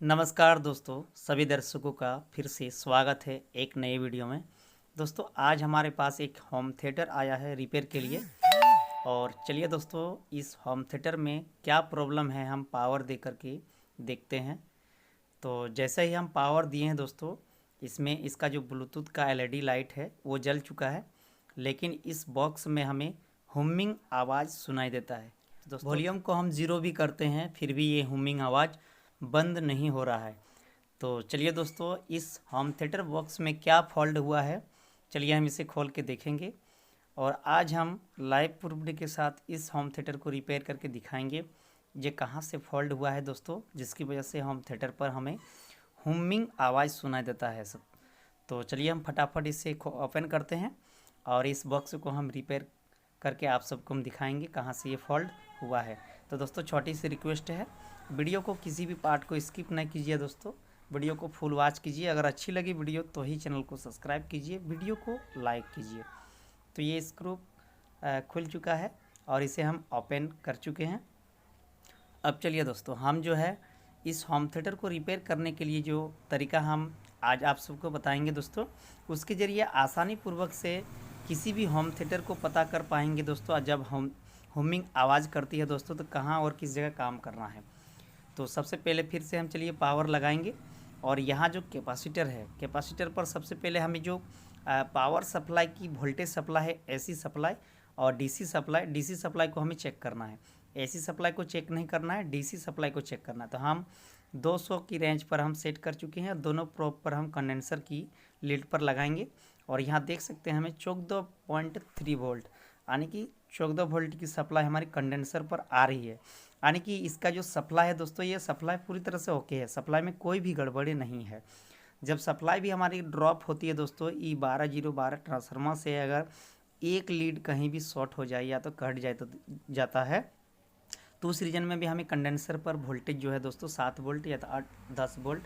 नमस्कार दोस्तों, सभी दर्शकों का फिर से स्वागत है एक नए वीडियो में। दोस्तों आज हमारे पास एक होम थिएटर आया है रिपेयर के लिए। और चलिए दोस्तों, इस होम थिएटर में क्या प्रॉब्लम है हम पावर दे करके देखते हैं। तो जैसे ही हम पावर दिए हैं दोस्तों, इसमें इसका जो ब्लूटूथ का एलईडी लाइट है वो जल चुका है, लेकिन इस बॉक्स में हमें हुमिंग आवाज़ सुनाई देता है। दोस्तों वॉल्यूम को हम ज़ीरो भी करते हैं फिर भी ये हुमिंग आवाज़ बंद नहीं हो रहा है। तो चलिए दोस्तों, इस होम थिएटर बॉक्स में क्या फॉल्ट हुआ है, चलिए हम इसे खोल के देखेंगे। और आज हम लाइव प्रूफ के साथ इस होम थिएटर को रिपेयर करके दिखाएंगे ये कहाँ से फॉल्ट हुआ है दोस्तों, जिसकी वजह से होम थिएटर पर हमें हुमिंग आवाज़ सुनाई देता है सब। तो चलिए हम फटाफट इसे ओपन करते हैं और इस बॉक्स को हम रिपेयर करके आप सबको हम दिखाएंगे कहाँ से ये फॉल्ट हुआ है। तो दोस्तों छोटी सी रिक्वेस्ट है, वीडियो को किसी भी पार्ट को स्किप न कीजिए दोस्तों, वीडियो को फुल वॉच कीजिए। अगर अच्छी लगी वीडियो तो ही चैनल को सब्सक्राइब कीजिए, वीडियो को लाइक कीजिए। तो ये स्क्रू खुल चुका है और इसे हम ओपन कर चुके हैं। अब चलिए दोस्तों, हम जो है इस होम थिएटर को रिपेयर करने के लिए जो तरीका हम आज आप सबको बताएंगे दोस्तों, उसके ज़रिए आसानी पूर्वक से किसी भी होम थिएटर को पता कर पाएंगे दोस्तों। जब हुमिंग आवाज़ करती है दोस्तों तो कहाँ और किस जगह काम करना है। तो सबसे पहले फिर से हम चलिए पावर लगाएंगे और यहाँ जो कैपेसिटर है, कैपेसिटर पर सबसे पहले हमें जो पावर सप्लाई की वोल्टेज सप्लाई है, एसी सप्लाई और डीसी सप्लाई को हमें चेक करना है। एसी सप्लाई को चेक नहीं करना है, डीसी सप्लाई को चेक करना है। तो हम 200 की रेंज पर हम सेट कर चुके हैं। दोनों प्रोब पर हम कंडेंसर की लीड पर लगाएंगे और यहाँ देख सकते हैं हमें 14.3 वोल्ट यानी कि 14 वोल्ट की सप्लाई हमारी कंडेंसर पर आ रही है। यानी कि इसका जो सप्लाई है दोस्तों, ये सप्लाई पूरी तरह से ओके है, सप्लाई में कोई भी गड़बड़ी नहीं है। जब सप्लाई भी हमारी ड्रॉप होती है दोस्तों, E12012 ट्रांसफार्मर से अगर एक लीड कहीं भी शॉर्ट हो जाए या तो कट जाए तो जाता है, तो उस रीजन में भी हमें कंडेंसर पर वोल्टेज जो है दोस्तों 7 वोल्ट या तो 8-10 वोल्ट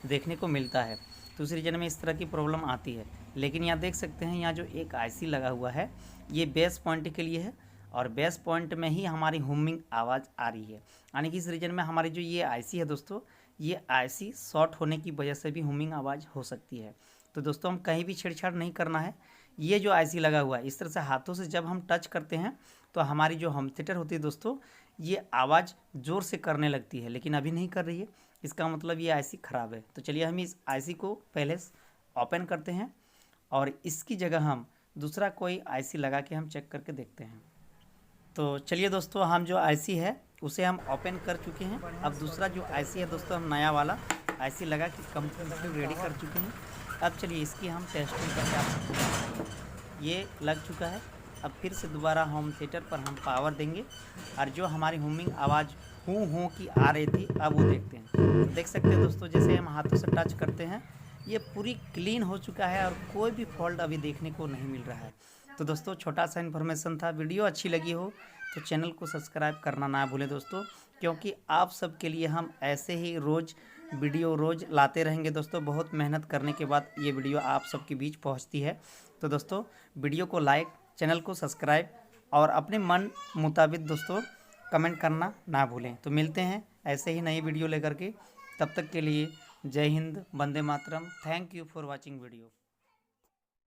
देखने को मिलता है। तो उस रीजन में इस तरह की प्रॉब्लम आती है। लेकिन यहाँ देख सकते हैं, यहाँ जो एक आईसी लगा हुआ है ये बेस पॉइंट के लिए है और बेस पॉइंट में ही हमारी हुमिंग आवाज़ आ रही है। यानी कि इस रीजन में हमारी जो ये आईसी है दोस्तों, ये आईसी शॉर्ट होने की वजह से भी हुमिंग आवाज़ हो सकती है। तो दोस्तों हम कहीं भी छेड़छाड़ नहीं करना है। ये जो आईसी लगा हुआ है, इस तरह से हाथों से जब हम टच करते हैं तो हमारी जो होम थिएटर होती है दोस्तों, ये आवाज़ ज़ोर से करने लगती है, लेकिन अभी नहीं कर रही है। इसका मतलब ये आईसी ख़राब है। तो चलिए हम इस आईसी को पहले ओपन करते हैं और इसकी जगह हम दूसरा कोई आईसी लगा के हम चेक करके देखते हैं। तो चलिए दोस्तों, हम जो आईसी है उसे हम ओपन कर चुके हैं। अब दूसरा जो आईसी है दोस्तों, हम नया वाला आईसी लगा के कंप्लीट रेडी कर चुके हैं। अब चलिए इसकी हम टेस्टिंग करके आप, ये लग चुका है। अब फिर से दोबारा होम थिएटर पर हम पावर देंगे और जो हमारी हुमिंग आवाज़ हूँ की आ रही थी, अब वो देखते हैं। तो देख सकते हैं दोस्तों, जैसे हम हाथों से टच करते हैं ये पूरी क्लीन हो चुका है और कोई भी फॉल्ट अभी देखने को नहीं मिल रहा है। तो दोस्तों छोटा सा इन्फॉर्मेशन था, वीडियो अच्छी लगी हो तो चैनल को सब्सक्राइब करना ना भूलें दोस्तों, क्योंकि आप सब के लिए हम ऐसे ही वीडियो रोज़ लाते रहेंगे दोस्तों। बहुत मेहनत करने के बाद ये वीडियो आप सबके बीच पहुंचती है। तो दोस्तों वीडियो को लाइक, चैनल को सब्सक्राइब और अपने मन मुताबिक दोस्तों कमेंट करना ना भूलें। तो मिलते हैं ऐसे ही नई वीडियो लेकर के, तब तक के लिए जय हिंद, वंदे मातरम। Thank you for watching video.